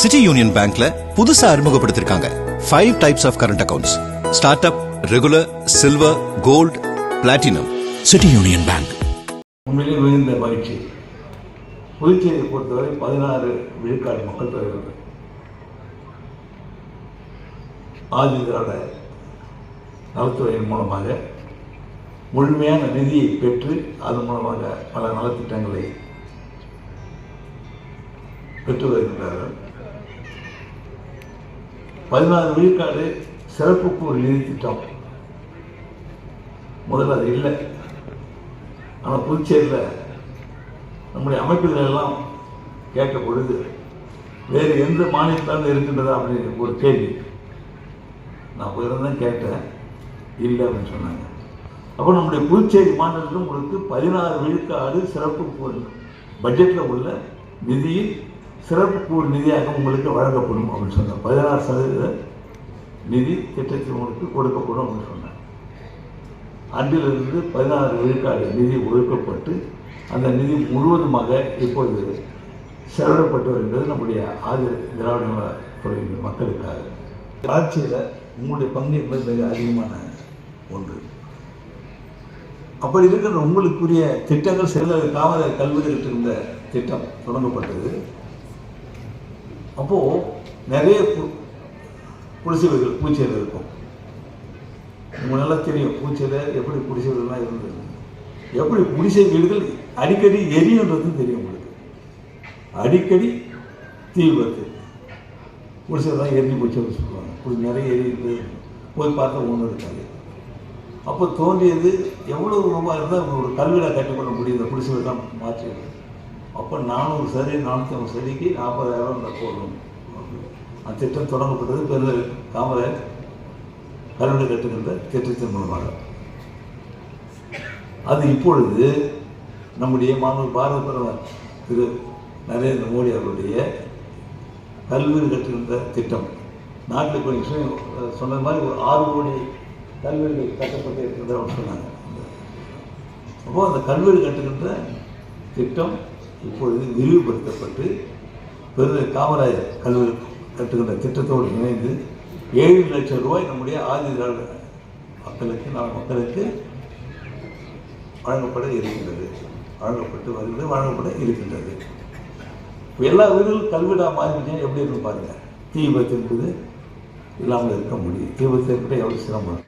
City Union பேங்க்ல புதுசா அறிமுகப்படுத்திருக்காங்க 5 types of current accounts. Start up, regular, silver, gold, platinum. City Union Bank. உண்மையிலே மிகுந்த மகிழ்ச்சி. புதுச்சேரியை பொறுத்தவரை 16 விழுக்காடு மக்கள் தொகை உண்டு. ஆதி திராவிட நலத்துறையின் மூலமாக முழுமையான நிதியை பெற்று அதன் மூலமாக பல நலத்திட்டங்களை பெற்று வருகின்றார்கள். 16 விழுக்காடு சிறப்புக்கு ஒரு நிதி திட்டம் முதல்ல அது இல்லை. ஆனால் புதுச்சேரியில் நம்முடைய அமைப்புகள் எல்லாம் கேட்ட பொழுது வேறு எந்த மாநிலத்தாலும் இருக்கின்றதா அப்படின்னு ஒரு கேள்வி. நான் போயிருந்தேன், கேட்டேன், இல்லை அப்படின்னு சொன்னாங்க. அப்போ நம்முடைய புதுச்சேரி மாநிலத்தில் உங்களுக்கு 16 விழுக்காடு சிறப்பு கூறு பட்ஜெட்டில் உள்ள நிதியில் சிறப்பு கூறு நிதியாக உங்களுக்கு வழங்கப்படும் அப்படின்னு சொன்னாங்க. 16% நிதி திட்டத்தில் உங்களுக்கு கொடுக்கப்படும் அப்படின்னு சொன்னாங்க. அன்றிலிருந்து 16 விழுக்காடு நிதி ஒதுக்கப்பட்டு அந்த நிதி முழுவதுமாக இப்பொழுது செலவிடப்பட்டு வருகிறது நம்முடைய ஆதி திராவிட துறையின் மக்களுக்காக. ஆட்சியில் உங்களுடைய பங்கு என்பது மிக அதிகமான ஒன்று. அப்படி இருக்கிற உங்களுக்குரிய திட்டங்கள் சில காவலர் கல்விகளுக்கு இருந்த திட்டம் தொடங்கப்பட்டது. அப்போது நிறைய குடிசை வீடுகள் பூச்சேரியில் இருக்கும். உங்களுக்கு நல்லா தெரியும் பூச்சேரியில் எப்படி குடிசை வீடுகள்லாம் இருந்தது, எப்படி குடிசை வீடுகள் அடிக்கடி எரியுன்றதும் தெரியும் உங்களுக்கு. அடிக்கடி தீ விபத்து, குடிசைலாம் எரிஞ்சு போச்சு சொல்லுவாங்க. நிறைய எரியுது, போய் பார்த்தா ஒன்றும் இருக்காது. அப்போ தோன்றியது எவ்வளோ ரூபாய் இருந்தால் ஒரு கல்வியில் கட்டிக்கொள்ள முடியும் இந்த குடிசைலாம் மாற்றியது. அப்போ 400 சரி 450 சரிக்கு 40,000 இருந்தால் போதும். அந்த திட்டம் தொடங்கப்பட்டது பெருந்தர் காமராஜர் கல்வியை கட்டுகின்ற திட்டத்தின் மூலமாக. அது இப்பொழுது நம்முடைய மாண்புமிகு பாரத பிரதமர் திரு நரேந்திர மோடி அவருடைய கல்வி கட்டுகின்ற திட்டம் நாட்டில் இப்போ சொன்ன மாதிரி ஒரு 6 கோடி கல்வீடுகள் கட்டப்பட்டு இருக்கிறத சொன்னாங்க. அப்போது அந்த கல்வீடு கட்டுகின்ற திட்டம் இப்பொழுது விரிவுபடுத்தப்பட்டு பெருந்தர் காமராஜர் கல்வீடு கட்டுகின்ற திட்டத்தோடு இணைந்து 7 லட்சம் ரூபாய் நம்முடைய ஆதி திராவிட மக்களுக்கு வழங்கப்பட இருக்கின்றது, வழங்கப்பட இருக்கின்றது. இப்போ எல்லா வீடுகளும் கல்வீடாக மாறிவிட்டீங்கன்னா எப்படி இருக்குன்னு பாருங்கள். தீ விபத்து என்பது இல்லாமல் இருக்க முடியும். தீ விபத்து ஏற்பட்ட எவ்வளோ சிரமம்.